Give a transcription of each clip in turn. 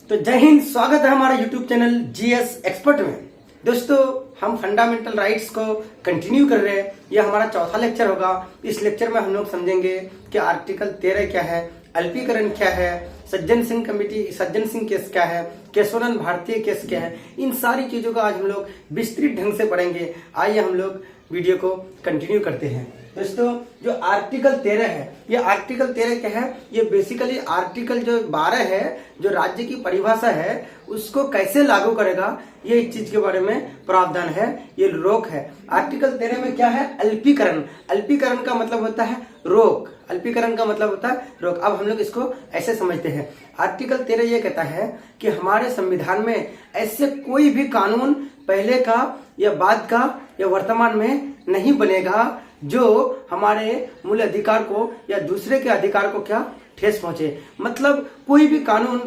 तो जय हिंद, स्वागत है हमारे YouTube चैनल जीएस एक्सपर्ट में। दोस्तों, हम फंडामेंटल राइट्स को कंटिन्यू कर रहे हैं। यह हमारा चौथा लेक्चर होगा। इस लेक्चर में हम लोग समझेंगे कि आर्टिकल 13 क्या है, अल्पीकरण क्या है, सज्जन सिंह केस क्या है, केशवानंद भारतीय केस क्या है। इन सारी चीजों का आज हम लोग विस्तृत ढंग से पढ़ेंगे। आइए हम लोग वीडियो को कंटिन्यू करते हैं। दोस्तों, जो आर्टिकल 13 है, ये आर्टिकल 13 क्या है? ये बेसिकली आर्टिकल जो 12 है, जो राज्य की परिभाषा है, उसको कैसे लागू करेगा, ये इस चीज के बारे में प्रावधान है, ये रोक है। आर्टिकल 13 में क्या है? अल्पीकरण। अल्पीकरण का मतलब होता है रोक। अल्पीकरण का मतलब होता है रोक। अब हम लोग इसको ऐसे समझते हैं। आर्टिकल 13 ये कहता है कि हमारे संविधान में ऐसे कोई भी कानून पहले का या बाद का या वर्तमान में नहीं बनेगा जो हमारे मूल अधिकार को या दूसरे के अधिकार को क्या ठेस पहुंचे। मतलब कोई भी कानून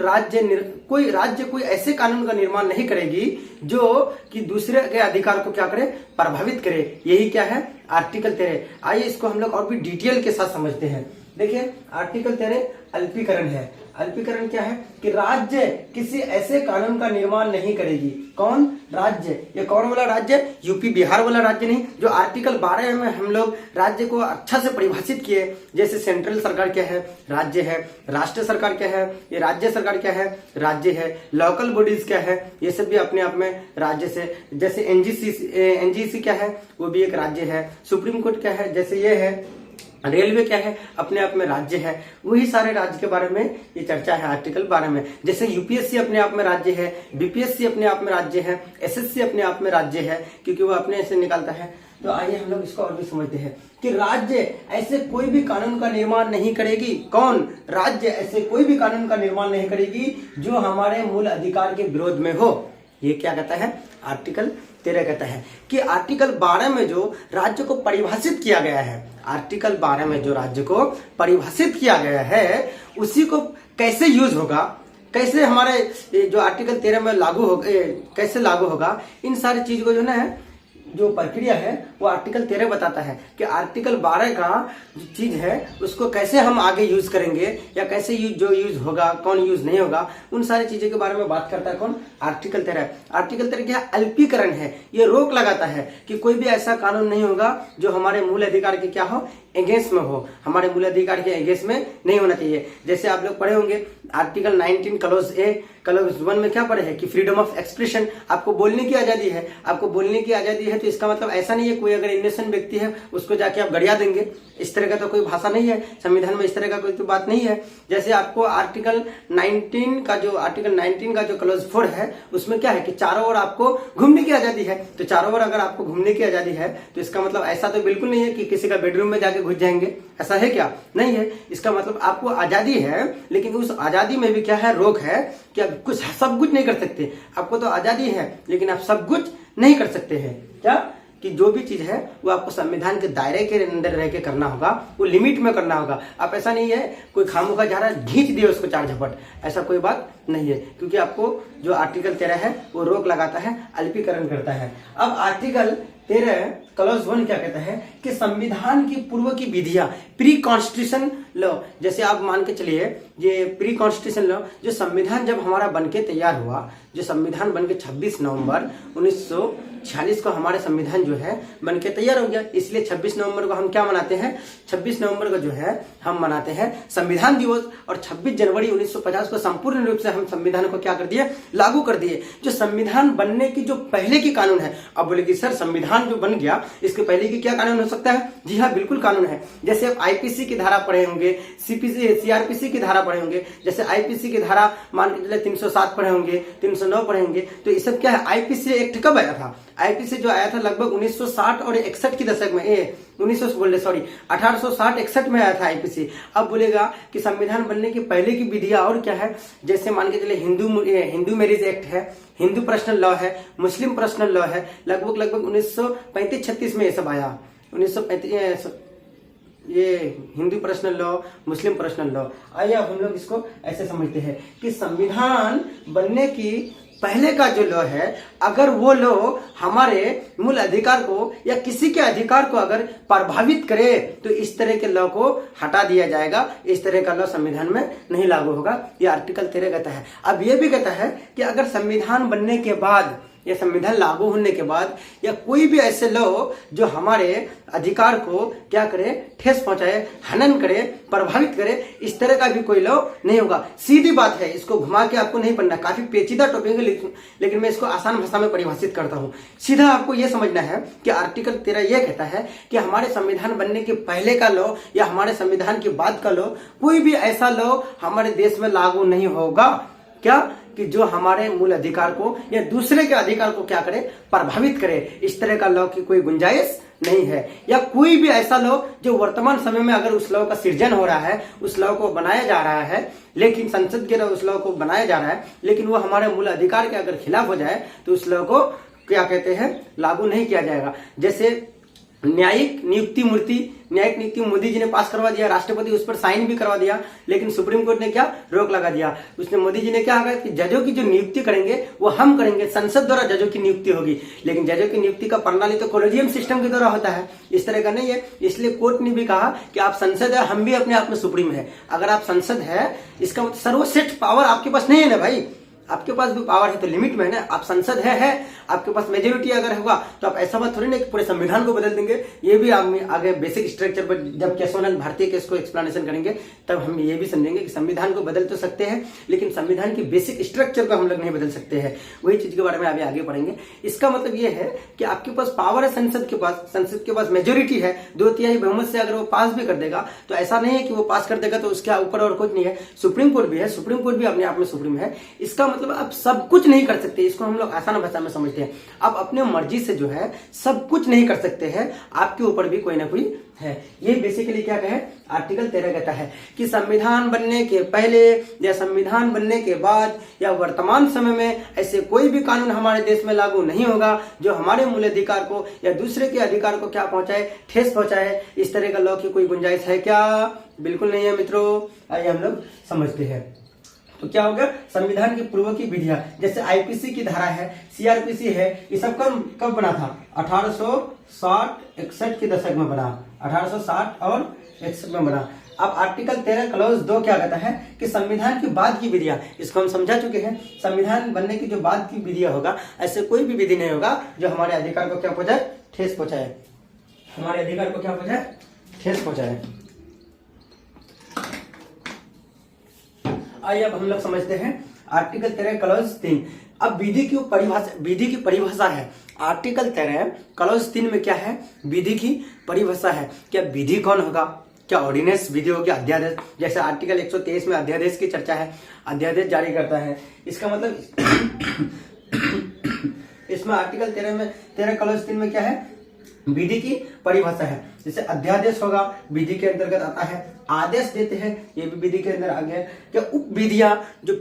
कोई राज्य कोई ऐसे कानून का निर्माण नहीं करेगी जो कि दूसरे के अधिकार को क्या करे, प्रभावित करे। यही क्या है? आर्टिकल 13। आइए इसको हम लोग और भी डिटेल के साथ समझते हैं। देखिए, आर्टिकल 13 अल्पीकरण है। अल्पीकरण क्या है? कि राज्य किसी ऐसे कानून का निर्माण नहीं करेगी। कौन? राज्य। ये कौन वाला राज्य? यूपी बिहार वाला राज्य नहीं। जो आर्टिकल 12 में हम लोग राज्य को अच्छा से परिभाषित किए, जैसे सेंट्रल सरकार क्या है? राज्य है। राष्ट्र सरकार क्या है? ये राज्य सरकार क्या है? राज्य है। लोकल बॉडीज क्या है? ये सब भी अपने आप में राज्य से। जैसे एनजीसी क्या है? वो भी एक राज्य है। सुप्रीम कोर्ट क्या है? जैसे ये है। रेलवे क्या है? अपने आप में राज्य है। वही सारे राज्य के बारे में ये चर्चा है आर्टिकल 12 में। जैसे यूपीएससी अपने आप में राज्य है, बीपीएससी अपने आप में राज्य है, एसएससी अपने आप में राज्य है, क्योंकि वो अपने से निकालता है। तो आइए हम लोग इसको और भी समझते हैं कि राज्य ऐसे कोई भी कानून का निर्माण नहीं करेगी। कौन? राज्य ऐसे कोई भी कानून का निर्माण नहीं करेगी जो हमारे मूल अधिकार के विरोध में हो। ये क्या कहता है? आर्टिकल 13 कहता है कि आर्टिकल 12 में जो राज्य को परिभाषित किया गया है, आर्टिकल 12 में जो राज्य को परिभाषित किया गया है, उसी को कैसे यूज होगा, कैसे हमारे जो आर्टिकल 13 में लागू होगा, कैसे लागू होगा, इन सारी चीज को जो है, जो प्रक्रिया है, वो आर्टिकल 13 बताता है कि आर्टिकल 12 का जो चीज है उसको कैसे हम आगे यूज करेंगे या कैसे यूज होगा, कौन यूज नहीं होगा, उन सारी चीजों के बारे में बात करता है। कौन? आर्टिकल 13। आर्टिकल 13 क्या है? अल्पीकरण है। ये रोक लगाता है कि कोई भी ऐसा कानून नहीं होगा जो हमारे मूल अधिकार के क्या हो, एगेंस्ट में हो। हमारे मूल अधिकार के एगेंस्ट में नहीं होना चाहिए। जैसे आप लोग पढ़े होंगे आर्टिकल 19 क्लॉज ए, क्लॉज 1 में क्या पढ़े हैं कि फ्रीडम ऑफ एक्सप्रेशन, आपको बोलने की आजादी है। आपको बोलने की आजादी है तो इसका मतलब ऐसा नहीं है कोई अगर इनोसेंट व्यक्ति है उसको जाके आप गड़िया देंगे, इस तरह का तो कोई भाषा नहीं है संविधान में, इस तरह का कोई तो बात नहीं है। जैसे आपको आर्टिकल 19 का जो क्लॉज 4 है, उसमें क्या है कि चारों ओर आपको घूमने की आजादी है। तो चारों ओर अगर आपको घूमने की आजादी है तो इसका मतलब ऐसा तो बिल्कुल नहीं है कि किसी का बेडरूम में जाके घुस जाएंगे, ऐसा है क्या? नहीं है। इसका मतलब आपको आजादी है, लेकिन उस आजादी में भी क्या है? रोक है कि आप कुछ सब कुछ नहीं कर सकते। आपको तो आजादी है लेकिन आप सब कुछ नहीं कर सकते हैं। क्या? कि जो भी चीज है वो आपको संविधान के दायरे के अंदर रह के करना होगा, वो लिमिट में करना होगा। आप ऐसा नहीं है कोई खामोखा जा रहा है घींच दिए उसको चार झपट, ऐसा कोई बात नहीं है, क्योंकि आपको जो आर्टिकल 13 है वो रोक लगाता है, अल्पीकरण करता है। अब आर्टिकल 13 क्लॉज 1 क्या कहता है कि संविधान की पूर्व की विधियां, प्री कॉन्स्टिट्यूशन लॉ, जैसे आप मान के चलिए ये प्री कॉन्स्टिट्यूशन लॉ, जो संविधान जब हमारा बनके तैयार हुआ, जो संविधान बनके 26 नवंबर 1946 को हमारे संविधान जो है बनके तैयार हो गया। इसलिए 26 नवंबर को हम क्या मनाते हैं? 26 नवंबर को जो है हम मनाते हैं संविधान दिवस। और 26 जनवरी 1950 को संपूर्ण रूप से हम संविधान को क्या कर दिए? लागू कर दिए। जो संविधान बनने की जो पहले की कानून है, अब बोले कि सर संविधान जो बन गया इसके पहले की क्या कानून हो सकता है? जी हाँ, बिल्कुल कानून है। जैसे आप आईपीसी की धारा पढ़े होंगे, सीआरपीसी की धारा पढ़े होंगे। जैसे आईपीसी की धारा मान के चले 307 पढ़े होंगे, 309 पढ़े होंगे। तो ये सब क्या है? आईपीसी एक्ट कब आया था? आईपीसी जो आया था लगभग 1960 और 61 की दशक में, 1860-61 में आया था आईपीसी। अब बोलेगा कि संविधान बनने के पहले की विधियां और क्या है? जैसे मान के चले हिंदू मैरिज एक्ट है, हिंदू पर्सनल लॉ है, मुस्लिम पर्सनल लॉ है। लगभग 1935-36 में ये सब आया। 1935 ये हिंदू पर्सनल लॉ, मुस्लिम पर्सनल लॉ। आइए अब हम लोग इसको ऐसे समझते हैं कि संविधान बनने की पहले का जो लॉ है, अगर वो लॉ हमारे मूल अधिकार को या किसी के अधिकार को अगर प्रभावित करे तो इस तरह के लॉ को हटा दिया जाएगा। इस तरह का लॉ संविधान में नहीं लागू होगा। ये आर्टिकल 13 कहता है। अब ये भी कहता है कि अगर संविधान बनने के बाद या संविधान लागू होने के बाद या कोई भी ऐसे लॉ जो हमारे अधिकार को क्या करे, ठेस पहुंचाए, हनन करे, प्रभावित करे, इस तरह का भी कोई लॉ नहीं होगा। सीधी बात है, इसको घुमा के आपको नहीं पढ़ना, काफी पेचीदा टॉपिक है, लेकिन मैं इसको आसान भाषा में परिभाषित करता हूँ। सीधा आपको यह समझना है कि आर्टिकल 13 यह कहता है कि हमारे संविधान बनने के पहले का लॉ या हमारे संविधान के बाद का लॉ, कोई भी ऐसा लॉ हमारे देश में लागू नहीं होगा क्या कि जो हमारे मूल अधिकार को या दूसरे के अधिकार को क्या करे, प्रभावित करे। इस तरह का लॉ की कोई गुंजाइश नहीं है। या कोई भी ऐसा लॉ जो वर्तमान समय में अगर उस लॉ का सृजन हो रहा है, उस लॉ को बनाया जा रहा है, लेकिन संसद के उस लॉ को बनाया जा रहा है, लेकिन वो हमारे मूल अधिकार के अगर खिलाफ हो जाए तो उस लॉ को क्या कहते हैं, लागू नहीं किया जाएगा। जैसे न्यायिक नियुक्ति मोदी जी ने पास करवा दिया, राष्ट्रपति उस पर साइन भी करवा दिया, लेकिन सुप्रीम कोर्ट ने क्या रोक लगा दिया। उसने मोदी जी ने क्या कहा कि जजों की जो नियुक्ति करेंगे वो हम करेंगे, संसद द्वारा जजों की नियुक्ति होगी। लेकिन जजों की नियुक्ति का प्रणाली तो कॉलेजियम सिस्टम के द्वारा होता है, इस तरह का नहीं है। इसलिए कोर्ट ने भी कहा कि आप संसद है, हम भी अपने आप में सुप्रीम है। अगर आप संसद है, इसका मतलब सर्वश्रेष्ठ पावर आपके पास नहीं है ना भाई, आपके पास भी पावर है तो लिमिट में है ना। आप संसद है आपके पास मेजोरिटी अगर होगा तो आप ऐसा बात थोड़ी ना कि पूरे संविधान को बदल देंगे। ये भी आप आगे बेसिक स्ट्रक्चर पर जब केशवानंद भारतीय केस को एक्सप्लेनेशन करेंगे तब हम ये भी समझेंगे कि संविधान को बदल तो सकते हैं, लेकिन संविधान की बेसिक स्ट्रक्चर को हम लोग नहीं बदल सकते हैं। वही चीज के बारे में अभी आगे पढ़ेंगे। इसका मतलब ये है कि आपके पास पावर है, संसद के पास मेजोरिटी है, 2/3 बहुमत से अगर वो पास भी कर देगा तो ऐसा नहीं है कि वो पास कर देगा तो उसके ऊपर और कुछ नहीं है। सुप्रीम कोर्ट भी है, सुप्रीम कोर्ट भी अपने आप में सुप्रीम है। इसका मतलब आप सब कुछ नहीं कर सकते, इसको हम लोग आसान भाषा में समझते हैं। आप अपने मर्जी से जो है सब कुछ नहीं कर सकते हैं, आपके ऊपर भी कोई ना कोई है। ये बेसिकली क्या कहे, आर्टिकल 13 कहता है कि संविधान बनने के पहले या संविधान बनने के बाद या वर्तमान समय में ऐसे कोई भी कानून हमारे देश में लागू नहीं होगा जो हमारे मूल अधिकार को या दूसरे के अधिकार को क्या पहुंचाए, ठेस पहुंचाए। इस तरह का लॉ की कोई गुंजाइश है क्या? बिल्कुल नहीं है मित्रों। आइए हम लोग समझते हैं। तो क्या हो गया, संविधान की पूर्व की विधियां, जैसे आईपीसी की धारा है, सीआरपीसी है, ये सब कब बना था? 1860-61 के दशक में बना, 1860 और 61 में बना। अब आर्टिकल 13 क्लॉज 2 क्या कहता है कि संविधान की बाद की विधियां, इसको हम समझा चुके हैं। संविधान बनने की जो बाद की विधियां होगा, ऐसे कोई भी विधि नहीं होगा जो हमारे अधिकार को क्या पहुंचाए, ठेस पहुंचाए, हमारे अधिकार को क्या पहुंचाए, ठेस पहुंचाए। आइए अब हम लोग समझते हैं आर्टिकल 13 क्लॉज 3। अब विधि की परिभाषा है। आर्टिकल 13 क्लॉज 3 में क्या है, विधि की परिभाषा है। क्या विधि कौन होगा? क्या ऑर्डिनेंस विधि होगी, अध्यादेश? जैसे आर्टिकल 123 में अध्यादेश की चर्चा है, अध्यादेश जारी करता है। इसका मतलब इसमें आर्टिकल 13 क्लॉज 3 में क्या है, विधि की परिभाषा है। जैसे अध्यादेश होगा, विधि के अंतर्गत आता है। आदेश देते हैं, ये भी विधि के अंदर आ गया। क्या उप विधियां जो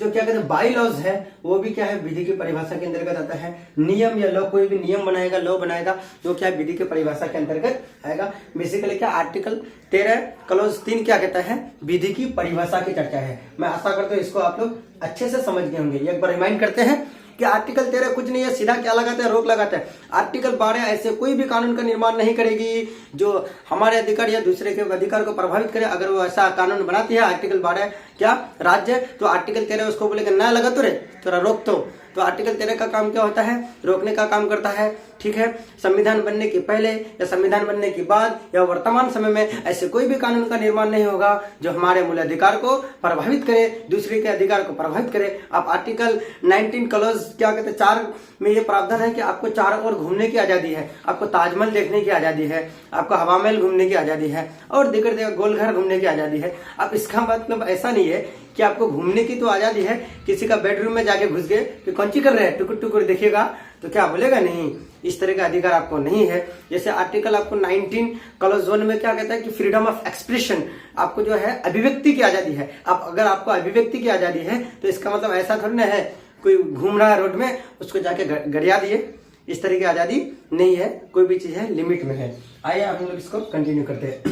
क्या कहते हैं बाई लॉज है, वो भी क्या है, विधि की परिभाषा के अंतर्गत आता है। नियम या लॉ, कोई भी नियम बनाएगा, लॉ बनाएगा, जो क्या विधि की परिभाषा के अंतर्गत आएगा। बेसिकली क्या आर्टिकल 13 क्लॉज 3 क्या कहता है, विधि की परिभाषा की चर्चा है। मैं आशा करता हूँ इसको आप लोग अच्छे से समझ गए होंगे। एक बार रिमाइंड करते हैं कि आर्टिकल 13 कुछ नहीं है, सीधा क्या लगाता है, रोक लगाता है। आर्टिकल 12 ऐसे कोई भी कानून का निर्माण नहीं करेगी जो हमारे अधिकार या दूसरे के अधिकार को प्रभावित करे। अगर वो ऐसा कानून बनाती है आर्टिकल 12 क्या राज्य, तो आर्टिकल 13 उसको बोलेगा ना लगा तो रे, थोड़ा रोक तो आर्टिकल 13 का काम क्या होता है, रोकने का काम करता है। ठीक है, संविधान बनने के पहले या संविधान बनने के बाद या वर्तमान समय में ऐसे कोई भी कानून का निर्माण नहीं होगा जो हमारे मूल अधिकार को प्रभावित करे, दूसरे के अधिकार को प्रभावित करे। आप आर्टिकल 19 क्लॉज क्या कहते हैं 4 में ये प्रावधान है कि आपको चारों ओर घूमने की आजादी है, आपको ताजमहल देखने की आजादी है, आपको हवा महल घूमने की आजादी है और दिगर जगह गोलघर घूमने की आजादी है। अब इसका मतलब ऐसा नहीं है कि आपको घूमने की तो आजादी है, किसी का बेडरूम में जाके घुस गए कि कौन ची कर रहे हैं, टुकुर टुकुर देखिएगा तो क्या बोलेगा, नहीं, इस तरह का अधिकार आपको नहीं है। जैसे आर्टिकल आपको 19 क्लॉज 1 में क्या कहता है कि फ्रीडम ऑफ एक्सप्रेशन, आपको जो है अभिव्यक्ति की आजादी है। अब अगर आपको अभिव्यक्ति की आजादी है तो इसका मतलब ऐसा थोड़ी ना है कोई घूम रहा है रोड में उसको जाके गरिया दिए, इस तरह की आजादी नहीं है। कोई भी चीज है लिमिट में है। आइए हम लोग इसको कंटिन्यू करते हैं।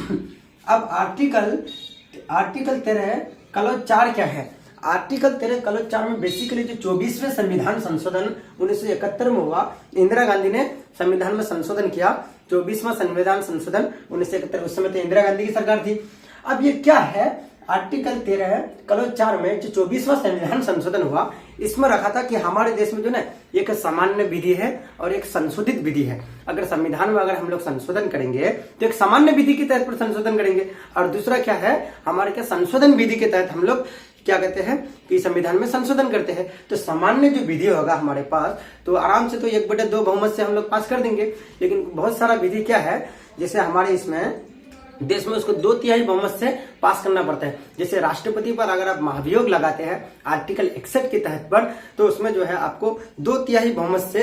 अब आर्टिकल 13 क्लॉज 4 क्या है, आर्टिकल 13 क्लॉज 4 में बेसिकली जो 24वें संविधान संशोधन 1971 में हुआ, इंदिरा गांधी ने संविधान में संशोधन किया। 24वां संविधान संशोधन 1971, उस समय तो इंदिरा गांधी की सरकार थी। अब ये क्या है, आर्टिकल 13 क्लॉज 4 में जो 24वां संविधान संशोधन हुआ, इसमें रखा था कि हमारे देश में जो ना एक सामान्य विधि है और एक संशोधित विधि है। अगर संविधान में अगर हम लोग संशोधन करेंगे तो एक सामान्य विधि के तहत पर संशोधन करेंगे, और दूसरा क्या है, हमारे क्या संशोधन विधि के तहत हम लोग क्या कहते हैं कि संविधान में संशोधन करते हैं। तो सामान्य जो विधि होगा हमारे पास, तो आराम से तो 1/2 बहुमत से हम लोग पास कर देंगे। लेकिन बहुत सारा विधि क्या है, जैसे हमारे इसमें देश में उसको 2/3 बहुमत से पास करना पड़ता है। जैसे राष्ट्रपति पर अगर आप महाभियोग लगाते हैं आर्टिकल 61 के तहत पर, तो उसमें जो है आपको 2/3 बहुमत से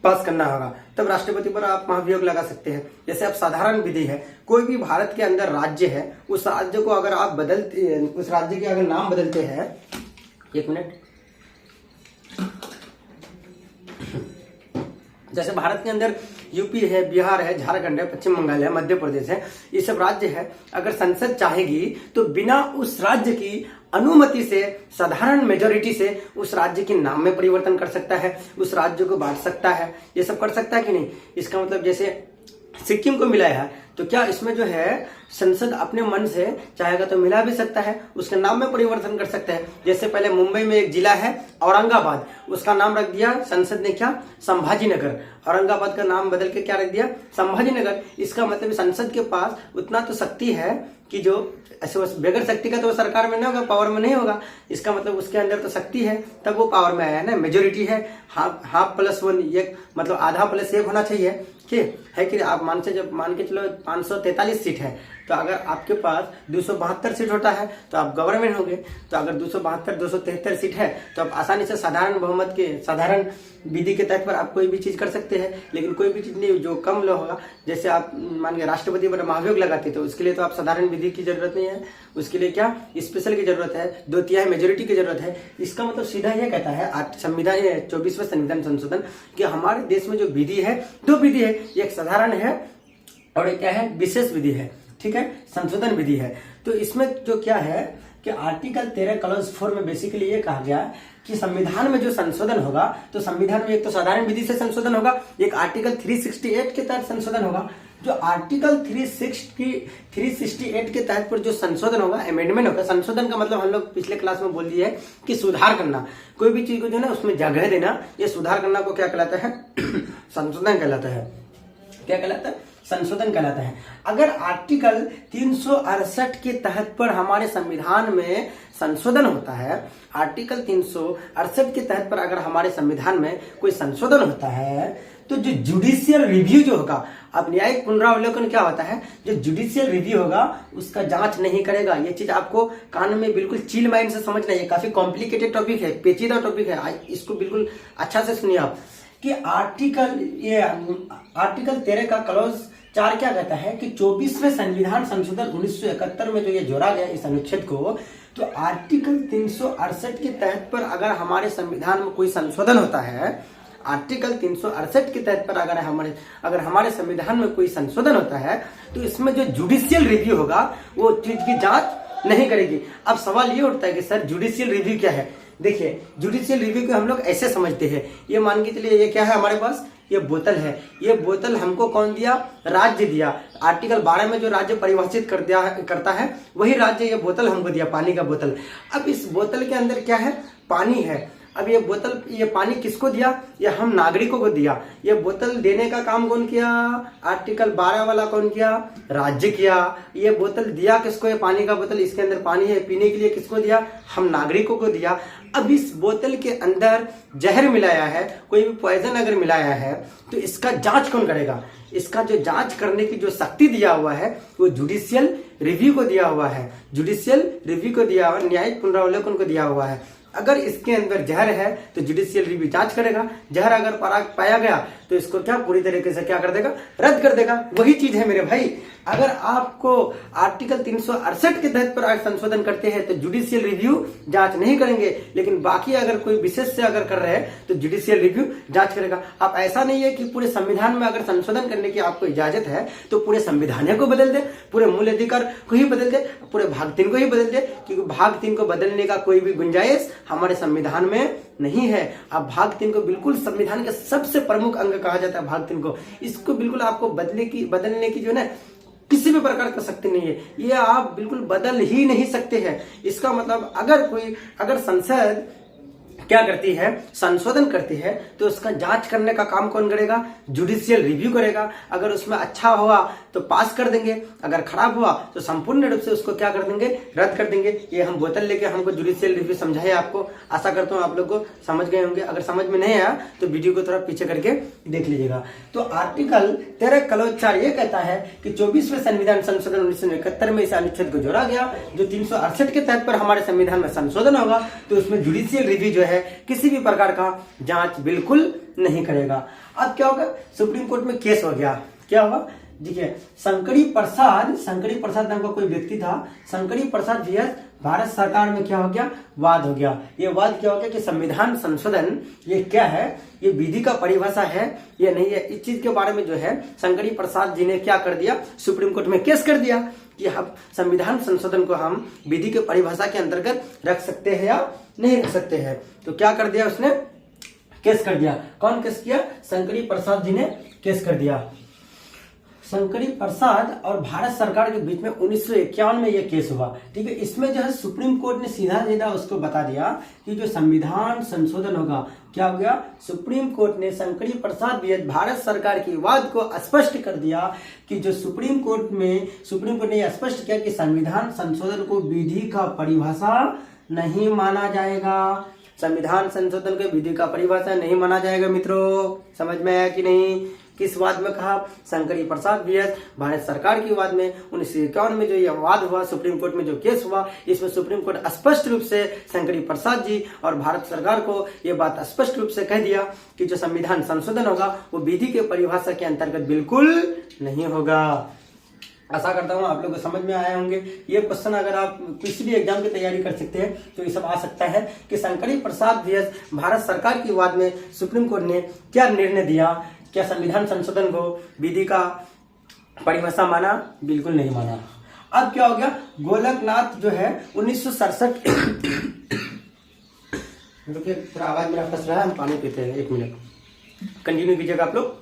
पास करना होगा, तब राष्ट्रपति पर आप महाभियोग लगा सकते हैं। जैसे अब साधारण विधि है, कोई भी भारत के अंदर राज्य है, उस राज्य को अगर आप बदलते, उस राज्य के अगर नाम बदलते हैं, 1 मिनट, जैसे भारत के अंदर यूपी है, बिहार है, झारखंड है, पश्चिम बंगाल है, मध्य प्रदेश है, ये सब राज्य है। अगर संसद चाहेगी तो बिना उस राज्य की अनुमति से, साधारण मेजोरिटी से उस राज्य के नाम में परिवर्तन कर सकता है, उस राज्य को बांट सकता है, ये सब कर सकता है कि नहीं। इसका मतलब जैसे सिक्किम को मिला है, तो क्या इसमें जो है संसद अपने मन से चाहेगा तो मिला भी सकता है, उसके नाम में परिवर्तन कर सकता है। जैसे पहले मुंबई में एक जिला है औरंगाबाद, उसका नाम रख दिया संसद ने क्या, संभाजी नगर। औरंगाबाद का नाम बदल के क्या रख दिया, संभाजी नगर। इसका मतलब संसद के पास उतना तो शक्ति है कि जो ऐसे बगैर शक्ति का तो वो सरकार में नहीं होगा, पावर में नहीं होगा। इसका मतलब उसके अंदर तो शक्ति है, तब वो पावर में आया है ना। मेजोरिटी है, हाफ प्लस 1, एक मतलब आधा प्लस 1 होना चाहिए कि है कि आप मान के चलो 543 सीट है, तो अगर आपके पास 272 सीट होता है तो आप गवर्नमेंट होंगे। तो अगर 273 सीट है तो आप आसानी से साधारण बहुमत के, साधारण विधि के तहत पर आप कोई भी चीज कर सकते हैं। लेकिन कोई भी चीज नहीं जो कम लो होगा, जैसे आप मान के राष्ट्रपति पर महाभियोग लगाते, तो उसके लिए तो आप साधारण विधि की जरूरत नहीं है, उसके लिए क्या स्पेशल की जरूरत है, 2/3 मेजोरिटी की जरूरत है। इसका मतलब सीधा यह कहता है संविधान 24वें संविधान संशोधन कि हमारे देश में जो विधि है, 2 विधि है, एक साधारण है और एक क्या है, विशेष विधि है, ठीक है, संशोधन विधि है। तो इसमें जो क्या है कि आर्टिकल 13 क्लॉज 4 में बेसिकली ये कहा गया कि संविधान में जो संशोधन होगा, तो संविधान में एक तो साधारण विधि से संशोधन होगा, एक आर्टिकल 368 के तहत संशोधन होगा। जो आर्टिकल 368 के तहत पर जो संशोधन होगा, अमेंडमेंट होगा। संशोधन का मतलब हम लोग पिछले क्लास में बोल दिए है कि सुधार करना, कोई भी चीज को जो है ना उसमें जगह देना, ये सुधार करना को क्या कहलाता है, संशोधन कहलाता है। क्या कहलाता है, संशोधन कहलाता है। अगर आर्टिकल 368 के तहत पर हमारे संविधान में संशोधन होता है, आर्टिकल 368 के तहत पर अगर हमारे संविधान में कोई संशोधन होता है, तो जो जुडिशियल रिव्यू जो होगा, अब न्यायिक पुनरावलोकन क्या होता है, जो जुडिशियल रिव्यू होगा उसका जांच नहीं करेगा। ये चीज आपको कान में बिल्कुल चिल माइंड से समझना है, ये काफी कॉम्प्लिकेटेड टॉपिक है, पेचीदा टॉपिक है, इसको बिल्कुल अच्छा से सुनिए आप कि आर्टिकल 13 का क्लॉज 4 क्या कहता है कि 24वें संविधान संशोधन 1971 में जो ये जोड़ा गया इस अनुच्छेद को, तो आर्टिकल 368 के तहत पर अगर हमारे संविधान में कोई संशोधन होता है, आर्टिकल 368 के तहत पर अगर हमारे संविधान में कोई संशोधन होता है, तो इसमें जो जुडिशियल रिव्यू होगा वो चीज की जांच नहीं करेगी। अब सवाल ये उठता है कि सर जुडिशियल रिव्यू क्या है। देखिए, जुडिशियल रिव्यू को हम लोग ऐसे समझते हैं, ये मान के चलिए ये क्या है हमारे पास, ये बोतल है। ये बोतल हमको कौन दिया, राज्य दिया। आर्टिकल 12 में जो राज्य परिभाषित करता है वही राज्य ये बोतल हमको दिया, पानी का बोतल। अब इस बोतल के अंदर क्या है, पानी है। अब ये बोतल, ये पानी किसको दिया, ये हम नागरिकों को दिया। ये बोतल देने का काम कौन किया, आर्टिकल 12 वाला कौन किया, राज्य किया। ये बोतल दिया किसको, ये पानी का बोतल, इसके अंदर पानी है पीने के लिए, किसको दिया, हम नागरिकों को दिया। अब इस बोतल के अंदर जहर मिलाया है, कोई भी पॉइजन अगर मिलाया है, तो इसका जांच कौन करेगा। इसका जो जांच करने की जो शक्ति दिया हुआ है वो जुडिशियल रिव्यू को दिया हुआ है, जुडिशियल रिव्यू को दिया हुआ, न्यायिक पुनरावलोकन को दिया हुआ है। अगर इसके अंदर जहर है तो जुडिशियल रिव्यू जांच करेगा, जहर अगर पाया गया तो इसको क्या पूरी तरीके से क्या कर देगा, रद्द कर देगा। वही चीज है मेरे भाई, अगर आपको आर्टिकल 368 के तहत पर आज संशोधन करते हैं तो जुडिशियल रिव्यू जांच नहीं करेंगे, लेकिन बाकी अगर कोई विशेष से अगर कर रहे हैं तो जुडिशियल रिव्यू जांच करेगा। अब ऐसा नहीं है कि पूरे संविधान में अगर संशोधन करने की आपको इजाजत है तो पूरे संविधान को बदल दे, पूरे मूल अधिकार को ही बदल दे, पूरे भाग 3 को ही बदल दे, क्योंकि भाग 3 को बदलने का कोई भी गुंजाइश हमारे संविधान में नहीं है। अब भाग 3 को बिल्कुल संविधान का सबसे प्रमुख अंग कहा जाता है भाग 3 को। इसको बिल्कुल आपको बदलने की जो है ना किसी भी प्रकार का शक्ति नहीं है, ये आप बिल्कुल बदल ही नहीं सकते हैं। इसका मतलब अगर संसद क्या करती है, संशोधन करती है, तो उसका जांच करने का काम कौन करेगा? जुडिशियल रिव्यू करेगा। अगर उसमें अच्छा हुआ तो पास कर देंगे, अगर खराब हुआ तो संपूर्ण रूप से उसको क्या कर देंगे? रद्द कर देंगे। ये हम बोतल लेके हमको जुडिशियल रिव्यू समझाए आपको। आशा करता हूँ आप लोग को समझ गए होंगे। अगर समझ में नहीं आया तो वीडियो को थोड़ा पीछे करके देख लीजिएगा। तो आर्टिकल 13 क्लॉज 4 ये कहता है कि 24वें संविधान संशोधन 1971 में इस अनुच्छेद को जोड़ा गया, जो 368 के तहत पर हमारे संविधान में संशोधन होगा तो उसमें जुडिशियल रिव्यू जो है किसी भी प्रकार का जांच बिल्कुल नहीं करेगा। अब क्या होगा? सुप्रीम कोर्ट में केस हो गया। क्या हुआ? देखिए, शंकरी प्रसाद नाम का कोई व्यक्ति था, शंकरी प्रसाद जीएस भारत सरकार में क्या हो गया? वाद हो गया। ये वाद क्या हो गया कि संविधान संशोधन ये क्या है, ये विधि का परिभाषा है या नहीं है। इस चीज के बारे में जो है शंकरी प्रसाद जी ने क्या कर दिया? सुप्रीम कोर्ट में केस कर दिया कि हम संविधान संशोधन को हम विधि के परिभाषा के अंतर्गत रख सकते हैं या नहीं रख सकते हैं। तो क्या कर दिया उसने? केस कर दिया। कौन केस किया? शंकरी प्रसाद जी ने केस कर दिया। शंकरी प्रसाद और भारत सरकार के बीच में 1951 में यह केस हुआ। ठीक है, इसमें जो है सुप्रीम कोर्ट ने सीधा उसको बता दिया कि जो संविधान संशोधन होगा, क्या हो गया? सुप्रीम कोर्ट ने शंकरी प्रसाद भी भारत सरकार की वाद को स्पष्ट कर दिया कि जो सुप्रीम कोर्ट ने यह स्पष्ट किया कि संविधान संशोधन को विधि का परिभाषा नहीं माना जाएगा। संविधान संशोधन को विधि का परिभाषा नहीं माना जाएगा। मित्रों, समझ में आया कि नहीं? किस वाद में कहा? शंकरी प्रसाद बीएस भारत सरकार की वाद में 1951 में जो यह वाद हुआ, सुप्रीम कोर्ट में जो केस हुआ, इसमें सुप्रीम कोर्ट स्पष्ट रूप से शंकरी प्रसाद जी और भारत सरकार को यह बात स्पष्ट रूप से कह दिया कि जो संविधान संशोधन होगा वो विधि के परिभाषा के अंतर्गत बिल्कुल नहीं होगा। आशा करता हूँ आप लोग को समझ में आए होंगे। ये क्वेश्चन अगर आप किसी भी एग्जाम की तैयारी कर सकते हैं तो ये सब आ सकता है कि शंकरी प्रसाद बीएस भारत सरकार की वाद में सुप्रीम कोर्ट ने क्या निर्णय दिया, क्या संविधान संशोधन को विधि का परिभाषा माना? बिल्कुल नहीं माना। अब क्या हो गया? गोलकनाथ जो है 1967 देखिए थोड़ा आवाज मेरा फंस रहा है, हम पानी पीते हैं, 1 मिनट कंटिन्यू कीजिएगा आप लोग।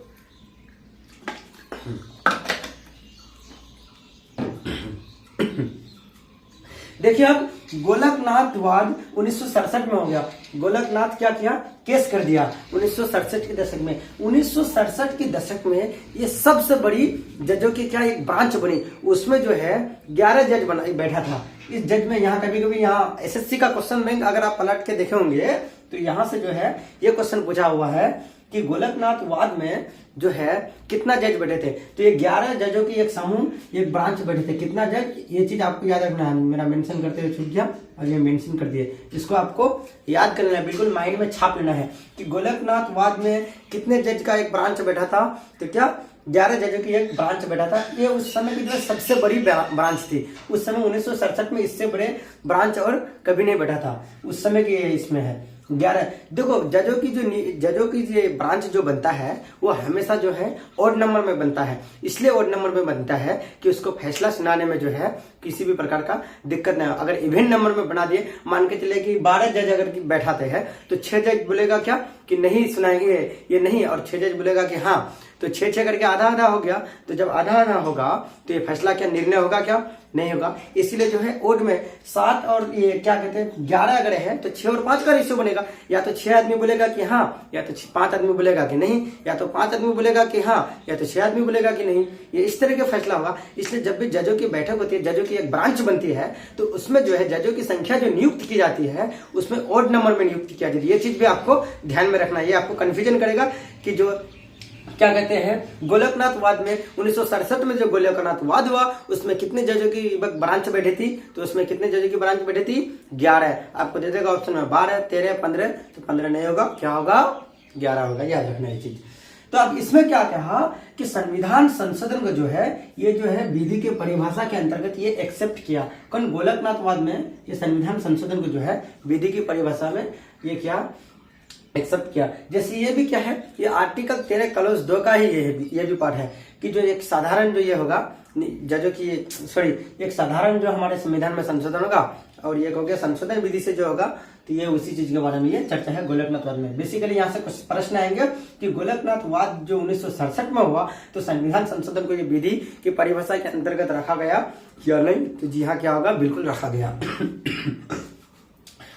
देखिए, अब गोलकनाथ वाद 1967 में हो गया। गोलकनाथ क्या किया? केस कर दिया 1967 के दशक में। 1967 के दशक में ये सबसे बड़ी जजों की क्या एक ब्रांच बनी, उसमें जो है 11 जज बैठा था। इस जज में यहाँ कभी यहाँ एसएससी का क्वेश्चन बैंक अगर आप पलट के देखे होंगे तो यहाँ से जो है ये क्वेश्चन पूछा हुआ है कि गोलकनाथ वाद में जो है कितना जज बैठे थे। तो ये 11 जजों की एक समूह, एक ब्रांच बैठे थे। कितना जज? ये चीज आपको याद रखना है। मेरा मेंशन करते हुए छूट गया और ये मेंशन कर दिए, इसको आपको याद करना है, बिल्कुल माइंड में छाप लेना है कि गोलकनाथ वाद में कितने जज का एक ब्रांच बैठा था। तो क्या 11 जजों की एक ब्रांच बैठा था। ये उस समय की जो सबसे बड़ी ब्रांच थी। उस समय 1967 में इससे बड़े ब्रांच और कभी नहीं बैठा था। उस समय की इसमें है 11। देखो, जजों की जो ब्रांच जो बनता है वो हमेशा जो है ओड नंबर में बनता है। इसलिए ओड नंबर में बनता है कि उसको फैसला सुनाने में जो है किसी भी प्रकार का दिक्कत नहीं हो। अगर इवन नंबर में बना दिए, मान के चले कि 12 जज अगर बैठाते हैं तो 6 जज बोलेगा क्या कि नहीं सुनाएंगे ये नहीं, और 6 जज बोलेगा कि हाँ। तो 6 करके आधा आधा हो गया। तो जब आधा आधा होगा तो ये फैसला क्या निर्णय होगा? क्या नहीं होगा। इसीलिए जो है ओड में 7 और ये क्या कहते हैं 11 अगर है तो 6 और 5 का रेशियो बनेगा। या तो 6 आदमी बोलेगा कि हाँ, या तो 5 आदमी बोलेगा कि नहीं, या तो 5 आदमी बोलेगा कि हाँ, या तो 6 आदमी बोलेगा कि नहीं। ये इस तरह का फैसला होगा। इसलिए जब भी जजों की बैठक होती है, जजों की एक ब्रांच बनती है, तो उसमें जो है जजों की संख्या जो नियुक्त की जाती है उसमें ओड नंबर में नियुक्त किया जाती है। ये चीज भी आपको ध्यान में रखना है। ये आपको कंफ्यूजन करेगा कि जो क्या कहते हैं गोलकनाथ वाद में 1967 में जो गोलकनाथ वाद हुआ उसमें कितने जजों की ब्रांच बैठी थी। तो उसमें कितने जजों की ब्रांच बैठी थी? 11। आपको दे देगा ऑप्शन में 12, 13, 15। तो 15 नहीं होगा, क्या होगा? 11 होगा। याद रखना ये चीज। तो अब इसमें क्या कहा कि संविधान संशोधन को जो है ये जो है विधि के परिभाषा के अंतर्गत ये एक्सेप्ट किया। कौन? गोलकनाथवाद में ये संविधान संशोधन को जो है विधि की परिभाषा में ये क्या एक्सेप्ट किया। जैसे ये भी क्या है, ये आर्टिकल 13 क्लॉज 2 का ही ये भी पार्ट है कि जो एक साधारण जो ये होगा जजों की एक साधारण जो हमारे संविधान में संशोधन होगा और ये हो गया संशोधन विधि से जो होगा, तो ये उसी चीज के बारे में ये चर्चा है गोलकनाथवाद में। बेसिकली यहाँ से कुछ प्रश्न आएंगे कि गोलकनाथवाद जो 1967 में हुआ तो संविधान संशोधन को ये विधि की परिभाषा के अंतर्गत रखा गया या नहीं? तो जी हाँ, क्या होगा, बिल्कुल रखा गया।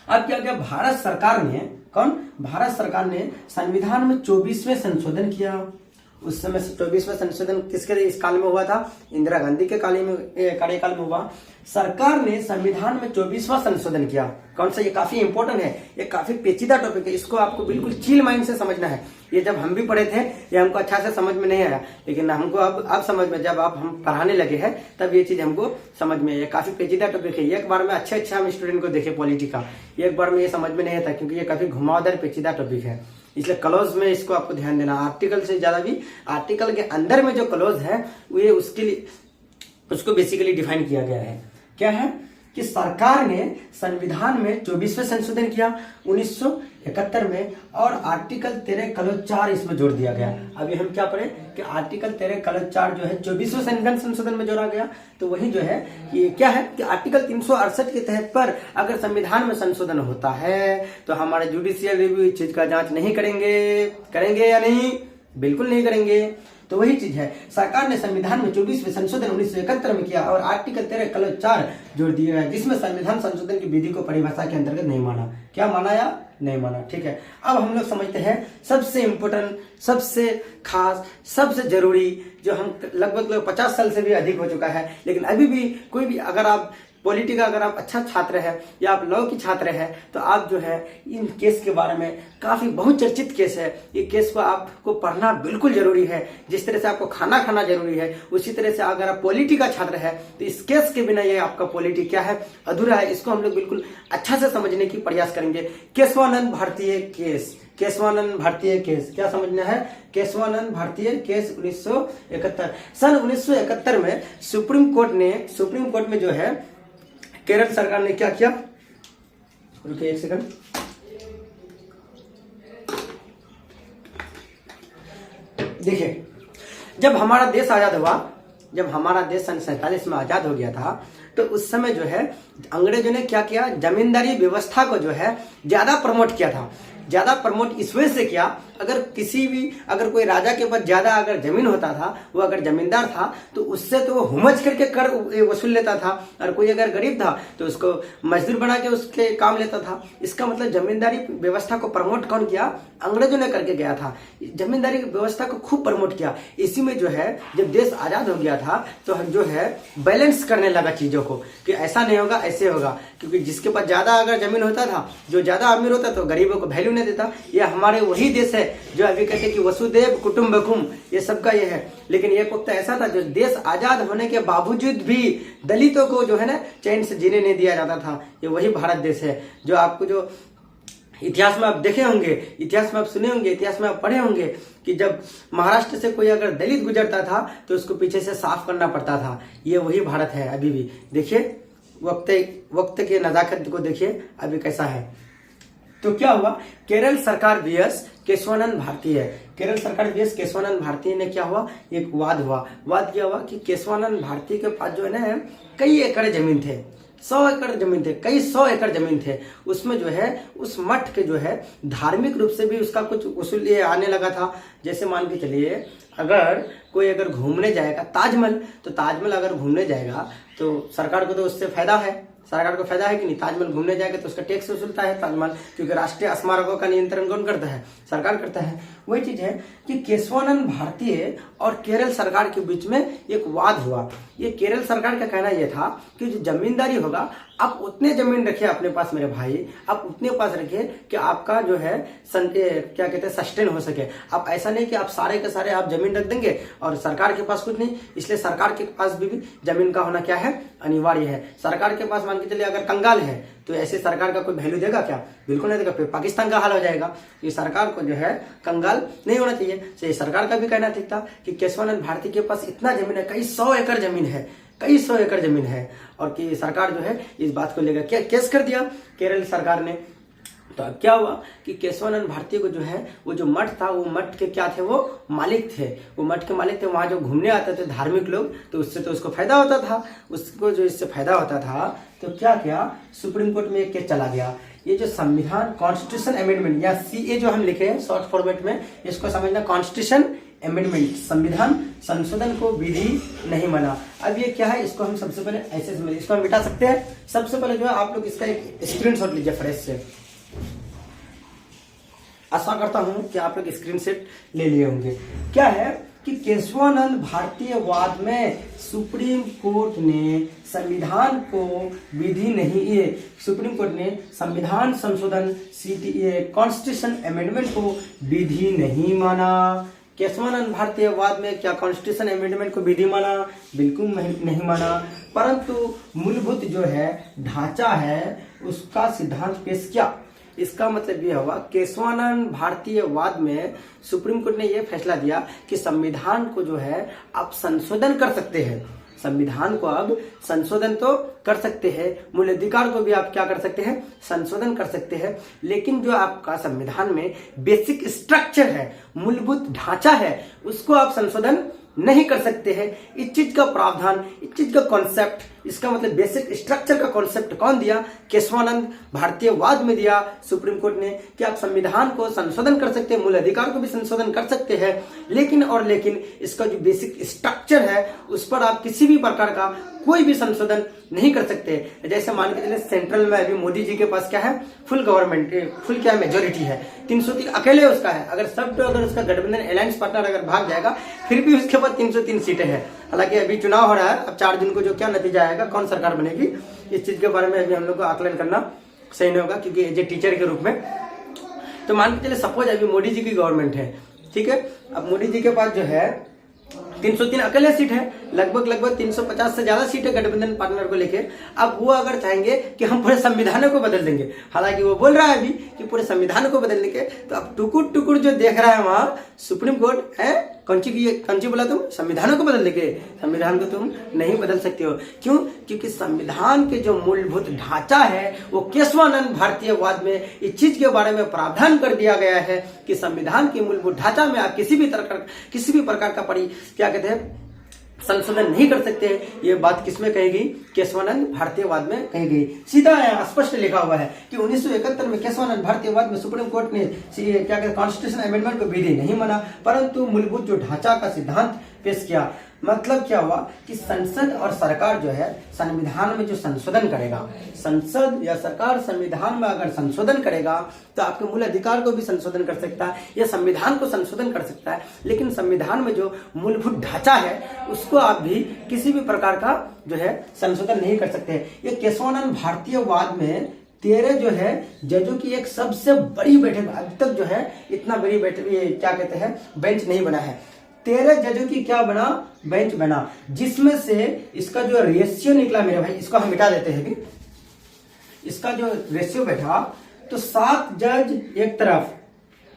अब क्या गया, भारत सरकार ने संविधान में 24वें संशोधन किया। उस समय 24वें संशोधन किसके इस काल में हुआ था? इंदिरा गांधी के कार्यकाल में हुआ। सरकार ने संविधान में 24वां संशोधन किया। कौन सा? ये काफी इंपॉर्टेंट है, ये काफी पेचीदा टॉपिक है, इसको आपको बिल्कुल चिल माइंड से समझना है। ये जब हम भी पढ़े थे ये हमको अच्छा से समझ में नहीं आया, लेकिन हमको अब समझ में, जब हम पढ़ाने लगे हैं तब ये चीज हमको समझ में आई। काफी पेचीदा टॉपिक है, एक बार में अच्छे हम स्टूडेंट को देखे पॉलिटी का, एक बार में ये समझ में नहीं आता क्योंकि ये काफी घुमावदार पेचीदा टॉपिक है, इसलिए क्लॉज में इसको आपको ध्यान देना। आर्टिकल से ज्यादा भी आर्टिकल के अंदर में जो क्लॉज है वो उसके लिए उसको बेसिकली डिफाइन किया गया है। क्या है कि सरकार ने संविधान में 24वें संशोधन किया 1971 में और आर्टिकल 13 क्लॉज 4 इसमें जोड़ दिया गया। अभी हम क्या पढ़े कि आर्टिकल 13 क्लॉज 4 जो है 24वें संविधान संशोधन में जोड़ा गया। तो वही जो है ये क्या है कि आर्टिकल 368 के तहत पर अगर संविधान में संशोधन होता है तो हमारे जुडिशियल रिव्यू इस चीज का जांच नहीं करेंगे या नहीं? बिल्कुल नहीं करेंगे। तो वही चीज है, सरकार ने संविधान में 24वें संशोधन 1971 में किया और आर्टिकल 13 क्लॉज 4 जोड़ दिया है, जिसमें संविधान संशोधन की विधि को परिभाषा के अंतर्गत नहीं माना। क्या माना या नहीं माना? ठीक है, अब हम लोग समझते हैं सबसे इंपोर्टेंट, सबसे खास, सबसे जरूरी, जो हम लगभग 50 साल से भी अधिक हो चुका है, लेकिन अभी भी कोई भी अगर आप पॉलिटी का अगर आप अच्छा छात्र है या आप लॉ की छात्र है तो आप जो है इन केस के बारे में, काफी बहुचर्चित केस है, ये केस को आपको पढ़ना बिल्कुल जरूरी है। जिस तरह से आपको खाना जरूरी है उसी तरह से अगर आप पॉलिटी का छात्र है तो इस केस के बिना ये आपका पॉलिटी क्या है, अधूरा है। इसको हम लोग बिल्कुल अच्छा से समझने की प्रयास करेंगे। केशवानंद भारतीय केस, क्या समझना है? केशवानंद भारतीय केस 1971। सन 1971 में सुप्रीम कोर्ट में जो है केरल सरकार ने क्या किया? रुकिए एक सेकंड। देखिए, जब हमारा देश आजाद हुआ, जब हमारा देश सन 47 में आजाद हो गया था तो उस समय जो है अंग्रेजों ने क्या किया, जमींदारी व्यवस्था को जो है ज्यादा प्रमोट किया था। ज्यादा प्रमोट इस वजह से किया, अगर कोई राजा के पास ज्यादा अगर जमीन होता था, वो अगर जमींदार था तो उससे तो वो हुमच करके कर वसूल लेता था, और कोई अगर गरीब था तो उसको मजदूर बना के उसके काम लेता था। इसका मतलब जमींदारी व्यवस्था को प्रमोट कौन किया? अंग्रेजों ने करके गया था। जमींदारी व्यवस्था को खूब प्रमोट किया। इसी में जो है जब देश आजाद हो गया था तो हम जो है बैलेंस करने लगा चीजों को कि ऐसा नहीं होगा, ऐसे होगा, क्योंकि जिसके पास ज्यादा अगर जमीन होता था, जो ज्यादा अमीर होता तो गरीबों को वैल्यू नहीं देता। ये हमारे वही देश है जो अभी कहते हैं कि वसुदेव कुटुंबकम, ये सबका ये है। लेकिन एक वक्त ऐसा था जो देश आजाद होने के बावजूद भी दलितों को जो है ना चैन से जीने नहीं दिया जाता था। ये वही भारत देश है जो आपको जो इतिहास में आप देखे होंगे, इतिहास में आप सुने होंगे, इतिहास में आप पढ़े होंगे कि जब महाराष्ट्र से कोई अगर दलित गुजरता था तो उसको पीछे से साफ करना पड़ता था। ये वही भारत है अभी भी। देखिए वक्त के नजाकत को देखिए अभी कैसा है। तो क्या हुआ, केरल सरकार बीएस केशवानंद भारती ने क्या हुआ, एक वाद क्या हुआ कि केशवानंद भारती के पास जो है ना कई एकड़ जमीन थे, 100 एकड़ जमीन थे, कई 100 एकड़ जमीन थे। उसमें जो है उस मठ के जो है धार्मिक रूप से भी उसका कुछ उसूल आने लगा था। जैसे मान के चलिए अगर कोई घूमने जाएगा ताजमहल, तो ताजमहल अगर घूमने जाएगा तो सरकार को तो उससे फायदा है। सरकार को फायदा है कि नहीं? ताजमहल घूमने जाएगा तो उसका टैक्स वसूलता है ताजमहल, क्योंकि राष्ट्रीय स्मारकों का नियंत्रण कौन करता है? सरकार करता है। वही चीज है कि केशवानंद भारतीय और केरल सरकार के बीच में एक वाद हुआ। ये केरल सरकार का कहना यह था कि जो जमींदारी होगा आप उतने जमीन रखिए अपने पास मेरे भाई, आप उतने पास रखिए कि आपका जो है क्या कहते हैं सस्टेन हो सके। आप ऐसा नहीं कि आप सारे के सारे आप जमीन रख देंगे और सरकार के पास कुछ नहीं। इसलिए सरकार के पास भी जमीन का होना क्या है, अनिवार्य है। सरकार के पास मान के चलिए अगर कंगाल है तो ऐसे सरकार का कोई वैल्यू देगा क्या? बिल्कुल नहीं देगा। फिर पाकिस्तान का हाल हो जाएगा। ये सरकार को जो है कंगाल नहीं होना चाहिए। तो ये सरकार का भी कहना ठीक था कि केशवानंद भारती के पास इतना जमीन है, कई 100 एकड़ जमीन है, कई 100 एकड़ जमीन है, और कि सरकार जो है इस बात को लेकर क्या केस कर दिया केरल सरकार ने। तो अब क्या हुआ कि केशवानंद भारती को जो है वो जो मठ था, वो मठ के क्या थे, वो मालिक थे, वो मठ के मालिक थे। वहां जो घूमने आते थे धार्मिक लोग, तो उससे तो उसको फायदा होता था। उसको जो इससे फायदा होता था तो क्या किया, सुप्रीम कोर्ट में एक केस चला गया। ये जो संविधान कॉन्स्टिट्यूशन अमेंडमेंट या सीए जो हम लिखे हैं शॉर्ट फॉर्मेट में, इसको समझना कॉन्स्टिट्यूशन अमेंडमेंट, संविधान संशोधन को विधि नहीं माना। अब ये क्या है, इसको हम सबसे पहले ऐसे समझ, इसको हम मिटा सकते हैं। सबसे पहले जो है आप लोग इसका एक स्क्रीनशॉट लीजिए फ्रेश से। आशा करता हूं कि आप लोग स्क्रीनशॉट ले लिए होंगे। क्या है कि केशवानंद भारतीयवाद में सुप्रीम कोर्ट ने संविधान को विधि नहीं, ये सुप्रीम कोर्ट ने संविधान संशोधन सीटीए कॉन्स्टिट्यूशन अमेंडमेंट को विधि नहीं माना। केशवानंद भारतीयवाद में क्या कॉन्स्टिट्यूशन अमेंडमेंट को विधि माना? बिल्कुल नहीं माना। परंतु मूलभूत जो है ढांचा है उसका सिद्धांत पेश किया। इसका मतलब यह हुआ केशवानंद भारतीयवाद में सुप्रीम कोर्ट ने यह फैसला दिया कि संविधान को जो है आप संशोधन कर सकते हैं। संविधान को अब संशोधन तो कर सकते हैं, मूल अधिकार को भी आप क्या कर सकते हैं, संशोधन कर सकते हैं। लेकिन जो आपका संविधान में बेसिक स्ट्रक्चर है, मूलभूत ढांचा है, उसको आप संशोधन नहीं कर सकते हैं। इस चीज का प्रावधान, इस चीज का कॉन्सेप्ट, इसका मतलब बेसिक स्ट्रक्चर का कॉन्सेप्ट कौन दिया? केशवानंद भारतीयवाद में दिया सुप्रीम कोर्ट ने कि आप संविधान को संशोधन कर सकते हैं, मूल अधिकार को भी संशोधन कर सकते हैं, लेकिन इसका जो बेसिक स्ट्रक्चर है उस पर आप किसी भी प्रकार का कोई भी संशोधन नहीं कर सकते। जैसे मान के चलिए सेंट्रल में अभी मोदी जी के पास क्या है, फुल गवर्नमेंट, फुल क्या मेजोरिटी है, 303 अकेले उसका है। अगर अगर उसका गठबंधन अलायंस पार्टनर अगर भाग जाएगा फिर भी उसके पास 303 सीटें हैं। हालांकि अभी चुनाव हो रहा है, अब 4 दिन को जो क्या नतीजा आएगा, कौन सरकार बनेगी, इस चीज के बारे में अभी हम लोग को आकलन करना सही नहीं होगा, क्योंकि एज ए टीचर के रूप में। तो मान के चलिए सपोज अभी मोदी जी की गवर्नमेंट है, ठीक है। अब मोदी जी के पास जो है 303 अकेले सीट है, लगभग 350 से ज्यादा सीट है गठबंधन पार्टनर को लेके। अब वो अगर चाहेंगे कि हम पूरे संविधान को बदल देंगे, हालांकि वो बोल रहा है अभी कि पूरे संविधान को बदल देंगे, तो अब टुकुर टुकुर जो देख रहा है वहां सुप्रीम कोर्ट है, कंची बोला तुम संविधान को बदल देंगे। संविधान को तुम नहीं बदल सकते हो। क्यों? क्योंकि संविधान के जो मूलभूत ढांचा है वो केशवानंद भारतीयवाद में इस चीज के बारे में प्रावधान कर दिया गया है कि संविधान के मूलभूत ढांचा में आप किसी भी प्रकार का क्या कहते हैं संशोधन नहीं कर सकते हैं। ये बात किसमें कहेगी? केशवानंद भारतीयवाद में कहेगी। सीधा स्पष्ट लिखा हुआ है कि 1971 में केशवानंद भारतीयवाद में सुप्रीम कोर्ट ने क्या कहते कॉन्स्टिट्यूशन अमेंडमेंट को विधि नहीं माना, परंतु मूलभूत जो ढांचा का सिद्धांत पेश किया। मतलब क्या हुआ कि संसद और सरकार जो है संविधान में जो संशोधन करेगा, संसद या सरकार संविधान में अगर संशोधन करेगा तो आपके मूल अधिकार को भी संशोधन कर सकता है या संविधान को संशोधन कर सकता है, लेकिन संविधान में जो मूलभूत ढांचा है उसको आप भी किसी भी प्रकार का जो है संशोधन नहीं कर सकते। ये केशवानंद भारतीयवाद में 13 जो है जजों की एक सबसे बड़ी बैठक, अब तक जो है इतना बड़ी बैठक क्या कहते हैं बेंच नहीं बना है। 13 जजों की क्या बना? बेंच बना, जिसमें से इसका जो रेशियो निकला मेरे भाई, इसको हम मिटा देते हैं कि इसका जो रेशियो बैठा तो 7 जज एक तरफ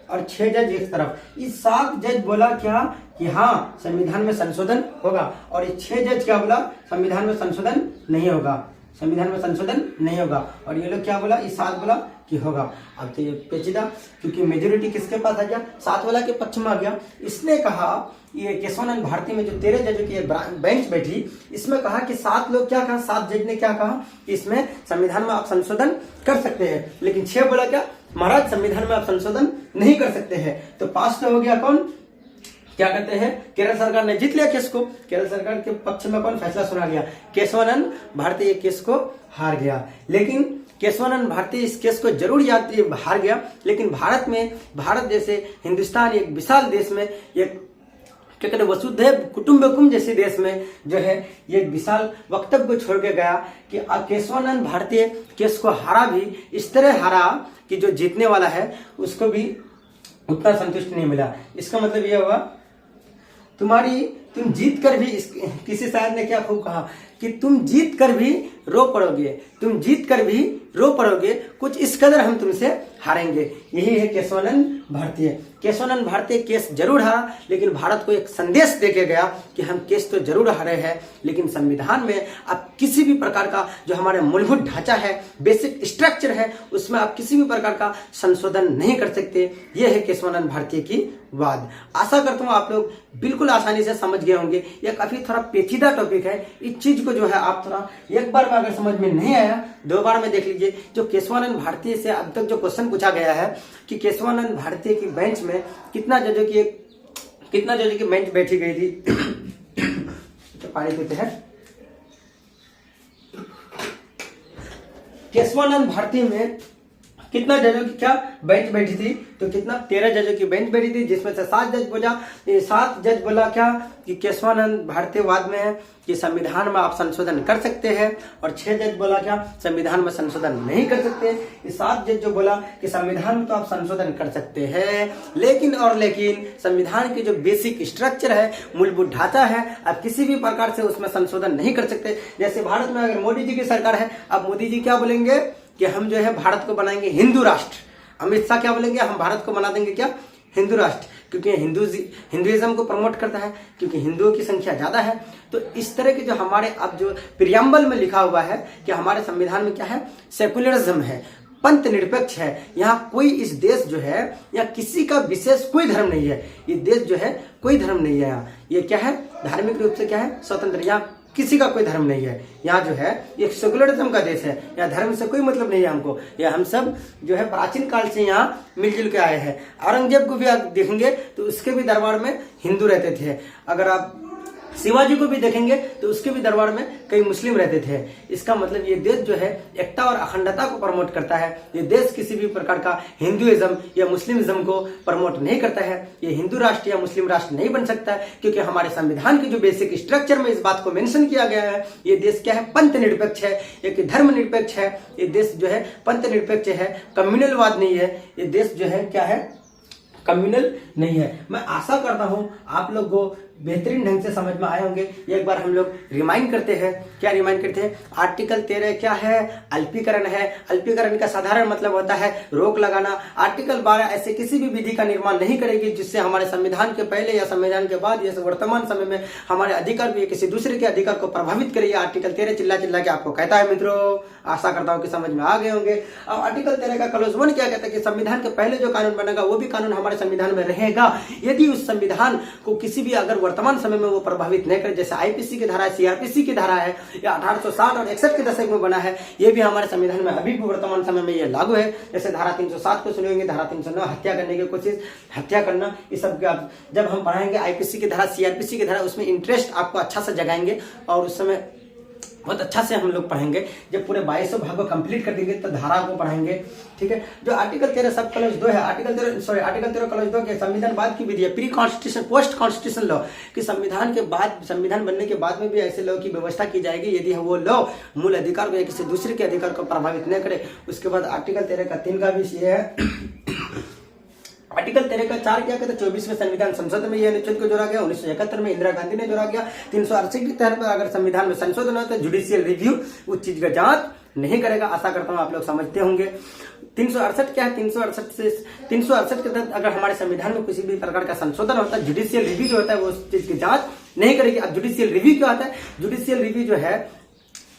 और 6 जज एक तरफ। इस 7 जज बोला क्या कि हाँ संविधान में संशोधन होगा, और ये 6 जज क्या बोला? संविधान में संशोधन नहीं होगा, संविधान में संशोधन नहीं होगा। और ये लोग क्या बोला? इस 7 बोला कि होगा। अब तो ये पेचीदा, क्योंकि मेजोरिटी किसके पास आ गया? 7 वाला के पक्ष में आ गया। इसने कहा, ये केशवानंद भारती में जो 13 जजों की बेंच बैठी, इसमें कहा कि 7 लोग क्या कहा, 7 जज ने क्या कहा कि इसमें संविधान में आप संशोधन कर सकते हैं, लेकिन 6 बोला क्या, महाराज संविधान में आप संशोधन नहीं कर सकते हैं। तो पास तो हो गया कौन? क्या कहते हैं केरल सरकार ने जीत लिया केस को। केरल सरकार के पक्ष में कौन फैसला सुना गया? केशवानंद भारती केस को हार गया। लेकिन केशवानंद भारती इस केस को जरूर हार गया, लेकिन भारत जैसे हिंदुस्तान एक विशाल देश में एक क्या कहते वसुधैव कुटुंबकम जैसे देश में जो है ये विशाल वक्तव्य को छोड़ के गया कि केशवानंद भारती केस को हारा भी इस तरह हारा कि जो जीतने वाला है उसको भी उतना संतुष्ट नहीं मिला। इसका मतलब यह हुआ तुम जीत कर भी किसी शायर ने क्या खूब कहा कि तुम जीत कर भी रो पड़ोगे, तुम जीत कर भी रो पड़ोगे, कुछ इस कदर हम तुमसे हारेंगे। यही है केशवानंद भारती। केशवानंद भारती केस जरूर हारा, लेकिन भारत को एक संदेश देके गया कि हम केस तो जरूर हारे हैं, लेकिन संविधान में आप किसी भी प्रकार का जो हमारे मूलभूत ढांचा है, बेसिक स्ट्रक्चर है, उसमें आप किसी भी प्रकार का संशोधन नहीं कर सकते। यह है केशवानंद भारती की वाद। आशा करता हूँ आप लोग बिल्कुल आसानी से समझ गए होंगे। यह काफी थोड़ा पेचीदा टॉपिक है। इस चीज को जो है आप थोड़ा एक बार में अगर समझ में नहीं आया, दो बार में देख लीजिए। जो केशवानंद भारती से अब तक जो क्वेश्चन पूछा गया है कि केशवानंद भारती की बेंच में कितना जजों की बेंच बैठी गई थी, तो पानी पीते हैं। केशवानंद भारती में कितना जजों की क्या बेंच बैठी थी, तो कितना 13 जजों की बेंच बैठी थी, जिसमें से 7 जज बोला क्या कि केशवानंद भारती वाद में है कि संविधान में आप संशोधन कर सकते हैं, और 6 जज बोला क्या संविधान में संशोधन नहीं कर सकते। 7 जज जो बोला कि संविधान में तो आप संशोधन कर सकते हैं, लेकिन संविधान की जो बेसिक स्ट्रक्चर है, मूलभूत ढांचा है, आप किसी भी प्रकार से उसमें संशोधन नहीं कर सकते। जैसे भारत में अगर मोदी जी की सरकार है, अब मोदी जी क्या बोलेंगे कि हम जो है भारत को बनाएंगे हिंदू राष्ट्र। अमित शाह क्या बोलेंगे, हम भारत को बना देंगे क्या हिंदू राष्ट्र, क्योंकि हिंदुइज्म को प्रमोट करता है, क्योंकि हिंदुओं की संख्या ज्यादा है। तो इस तरह के जो हमारे अब जो प्रियम्बल में लिखा हुआ है कि हमारे संविधान में क्या है, सेकुलरिज्म है, पंथ निरपेक्ष है। यहाँ कोई इस देश जो है या किसी का विशेष कोई धर्म नहीं है। ये देश जो है कोई धर्म नहीं है। यहाँ ये क्या है, धार्मिक रूप से क्या है, स्वतंत्र। यहाँ किसी का कोई धर्म नहीं है। यहाँ जो है एक सेकुलरिज्म का देश है। यहाँ धर्म से कोई मतलब नहीं है हमको। यह हम सब जो है प्राचीन काल से यहाँ मिलजुल के आए हैं। औरंगजेब को भी आप देखेंगे तो उसके भी दरबार में हिंदू रहते थे। अगर आप शिवाजी को भी देखेंगे तो उसके भी दरबार में कई मुस्लिम रहते थे। इसका मतलब ये देश जो है एकता और अखंडता को प्रमोट करता है। ये देश किसी भी प्रकार का हिंदुइज्म या मुस्लिमिज्म को प्रमोट नहीं करता है। ये हिंदू राष्ट्र या मुस्लिम राष्ट्र नहीं बन सकता है, क्योंकि हमारे संविधान के जो बेसिक स्ट्रक्चर में इस बात को मेंशन किया गया है, ये देश क्या है, पंथ निरपेक्ष है, एक धर्म निरपेक्ष है। ये देश जो है पंथ निरपेक्ष है, कम्युनलवाद नहीं है। ये देश जो है क्या है, कम्युनल नहीं है। मैं आशा करता हूं आप लोग को बेहतरीन ढंग से समझ में आए होंगे। एक बार हम लोग रिमाइंड करते हैं। क्या रिमाइंड करते हैं, आर्टिकल 13 क्या है, अल्पीकरण है। अल्पीकरण का साधारण मतलब होता है रोक लगाना। आर्टिकल 12 ऐसे किसी भी विधि का निर्माण नहीं करेगी जिससे हमारे संविधान के पहले या संविधान के बाद या वर्तमान समय में हमारे अधिकार या किसी दूसरे के अधिकार को प्रभावित करेगी। आर्टिकल 13 चिल्ला चिल्ला के आपको कहता है। मित्रों आशा करता हूँ कि समझ में आ गए होंगे। अब आर्टिकल 13 का क्लॉज 1 क्या कहता है कि संविधान के पहले जो कानून बनेगा वो भी कानून हमारे संविधान में रहेगा, यदि उस संविधान को किसी भी अगर वर्तमान समय में वो प्रभावित नहीं करे। जैसे आईपीसी की धारा है, सीआरपीसी की धारा है, या 1860 और 61 के दशक में बना है, ये भी हमारे संविधान में अभी भी वर्तमान समय में ये लागू है। जैसे धारा 307 को सुनेंगे, धारा 309 हत्या करने की कोशिश, हत्या करना, इस सब जब हम पढ़ाएंगे आईपीसी की धारा, सीआरपीसी की धारा, उसमें इंटरेस्ट आपको अच्छा से जगाएंगे और उस समय बहुत अच्छा से हम लोग पढ़ेंगे। जब पूरे 2200 भाग को कंप्लीट कर देंगे तो धारा को पढ़ाएंगे। ठीक है, जो आर्टिकल 13 सब क्लॉज 2 है, आर्टिकल 13 क्लॉज 2 के संविधान बाद की विधि है, pre constitution post constitution law, कि संविधान के बाद, संविधान बनने के बाद में भी ऐसे लॉ की व्यवस्था की जाएगी यदि वो लॉ मूल अधिकार को या किसी दूसरे के अधिकार को प्रभावित न करे। उसके बाद आर्टिकल 13 का 3 का भी ये है। आर्टिकल 13 का 4 क्या कहता है, 24वें संविधान संसद में यह अनुच्छेद को जोड़ा गया, 1971 में इंदिरा गांधी ने जोड़ा गया। 368 के तहत पर अगर संविधान में संशोधन होता है, जुडिशियल रिव्यू उस चीज का जांच नहीं करेगा। आशा करता हूं आप लोग समझते होंगे। 368 क्या है, 368 के तहत अगर हमारे संविधान में किसी भी प्रकार का संशोधन होता है, जुडिशियल रिव्यू जो होता है वो उस चीज की जांच नहीं करेगी। अब जुडिशियल रिव्यू क्या होता है, जुडिशियल रिव्यू जो है,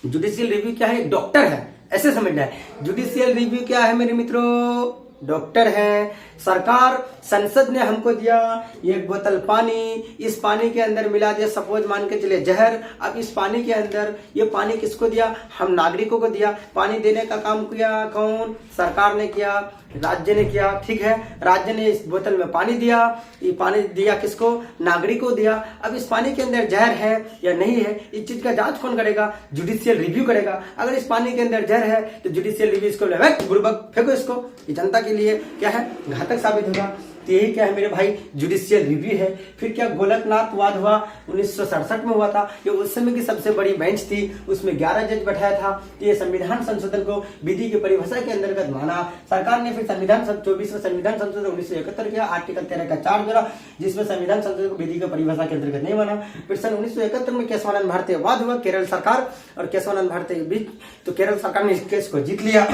जुडिशियल रिव्यू क्या है, एक डॉक्टर है, ऐसे समझना है। जुडिशियल रिव्यू क्या है मेरे मित्रों, डॉक्टर है। सरकार, संसद ने हमको दिया एक बोतल पानी, इस पानी के अंदर मिला दिया, सपोज मान के चले जहर। अब इस पानी के अंदर, ये पानी किसको दिया, हम नागरिकों को दिया। पानी देने का काम किया कौन, सरकार ने किया, राज्य ने किया। ठीक है, राज्य ने इस बोतल में पानी दिया, ये पानी दिया किसको, नागरिकों को दिया। अब इस पानी के अंदर जहर है या नहीं है, इस चीज का जांच कौन करेगा, जुडिशियल रिव्यू करेगा। अगर इस पानी के अंदर जहर है तो जुडिशियल रिव्यू इसको बुर्बक फेंको, इसको, ये जनता के लिए क्या है, घातक साबित होगा। तो यही क्या है मेरे भाई, जुडिशियल रिव्यू है। फिर क्या गोलकनाथ वाद हुआ 1967 में हुआ था, ये उस समय की सबसे बड़ी बेंच थी, उसमें 11 जज बैठाया था। तो ये संविधान संशोधन को विधि की परिभाषा के अंतर्गत माना। सरकार ने फिर संविधान 24वें संविधान संशोधन 1971 किया, आर्टिकल 13 का 4 जोड़ा, जिसमें संविधान संशोधन को विधि की परिभाषा के अंतर्गत नहीं माना। फिर सन 1971 में केशवानंद भारती वाद हुआ केरल सरकार और केशवानंद भारती के बीच, तो केरल सरकार ने इस केस को जीत लिया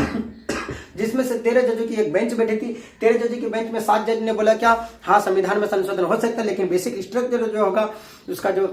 जिसमें से 13 जजों की एक बेंच बैठी थी। 13 जजों की बेंच में 7 जज ने बोला क्या, हाँ संविधान में संशोधन हो सकता है, लेकिन बेसिक स्ट्रक्चर जो होगा, उसका जो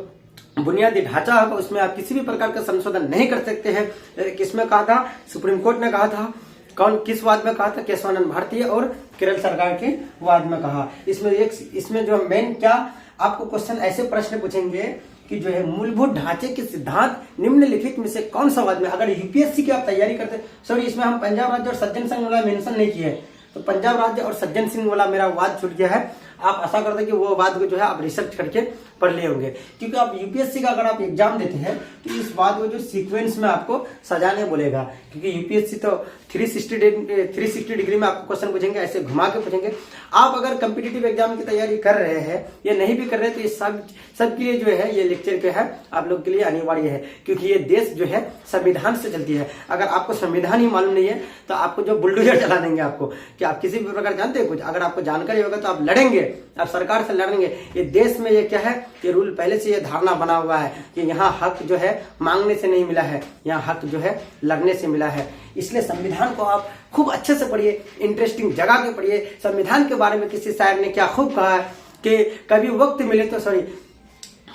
बुनियादी ढांचा होगा, उसमें आप किसी भी प्रकार का संशोधन नहीं कर सकते हैं। किसमें कहा था, सुप्रीम कोर्ट ने कहा था। कौन, किस वाद में कहा था, केशवानंद भारती और केरल सरकार के वाद में कहा। इसमें जो मेन क्या आपको क्वेश्चन ऐसे प्रश्न पूछेंगे कि जो है मूलभूत ढांचे के सिद्धांत निम्नलिखित में से कौन सा वाद में, अगर यूपीएससी की आप तैयारी करते, सॉरी इसमें हम पंजाब राज्य और सज्जन सिंह वाला मेंशन नहीं किया है, तो पंजाब राज्य और सज्जन सिंह वाला मेरा वाद छूट गया है। आप आशा करते हैं कि वो वाद को जो है आप रिसर्च करके पढ़ लिए होंगे, क्योंकि आप यूपीएससी का अगर आप एग्जाम देते हैं तो इस वाद को जो सीक्वेंस में आपको सजाने बोलेगा, क्योंकि यूपीएससी तो 360 डिग्री में आपको क्वेश्चन पूछेंगे, ऐसे घुमा के पूछेंगे। आप अगर कम्पिटिटिव एग्जाम की तैयारी कर रहे हैं या नहीं भी कर रहे हैं, तो ये सब के लिए जो है ये लेक्चर के है आप लोग के लिए अनिवार्य है, क्योंकि ये देश जो है संविधान से चलती है। अगर आपको संविधान ही मालूम नहीं है तो आपको जो बुलडोजर चला देंगे आपको, कि आप किसी भी प्रकार जानते हैं कुछ, अगर आपको जानकारी होगा तो आप लड़ेंगे, आप सरकार से लड़ेंगे। ये देश में ये क्या है, ये रूल पहले से ये धारणा बना हुआ है कि यहाँ हक जो है मांगने से नहीं मिला है, यहाँ हक जो है लड़ने से मिला है। इसलिए संविधान को आप खूब अच्छे से पढ़िए, इंटरेस्टिंग जगह पे पढ़िए। संविधान के बारे में किसी शायर ने क्या खूब कहा है कि कभी वक्त मिले तो, सॉरी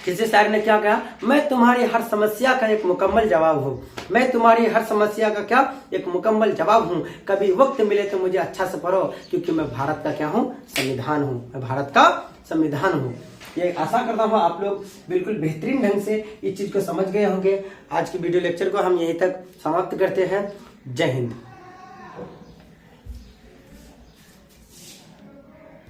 किसी शायर ने क्या कहा, मैं तुम्हारी हर समस्या का एक मुकम्मल जवाब हूँ, मैं तुम्हारी हर समस्या का क्या एक मुकम्मल जवाब हूँ, कभी वक्त मिले तो मुझे अच्छा से पढ़ो, क्योंकि मैं भारत का क्या हूँ, संविधान हूँ, मैं भारत का संविधान हूँ। ये आशा करता हूँ आप लोग बिल्कुल बेहतरीन ढंग से इस चीज को समझ गए होंगे। आज की वीडियो लेक्चर को हम यहीं तक समाप्त करते हैं। जय हिंद।